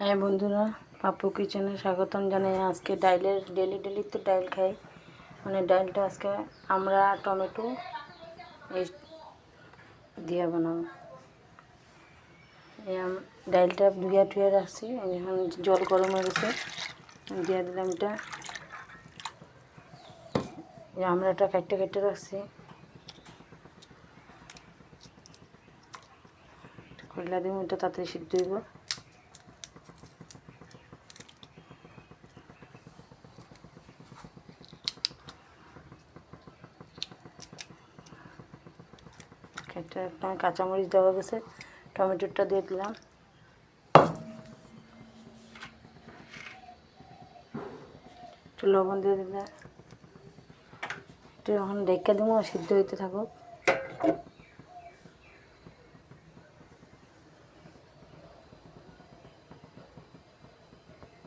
হ্যাঁ বন্ধুরা, পাপ্পু কিচেনে স্বাগতম জানাই। আজকে ডাইলের ডেলি তো ডাইল খাই, মানে ডাইলটা আজকে আমরা টমেটো এই দিয়ে বানাবো। ডাইলটা ধুয়ে টুয়ে রাখছি, এখন জল গরম হয়ে গেছে, দিয়ে দিলাম এটা। আমরাটা কাটতে কাটতে রাখছি, খোলা দিব, এটা তাড়াতাড়ি সিদ্ধ হইব। একটা কাঁচামরিচ দেওয়া গেছে, টমেটোটা দিয়ে দিলাম। একটু লবণ দিয়ে দিলাম। একটু এখন ঢেকে দেবো, সিদ্ধ হইতে থাকুক।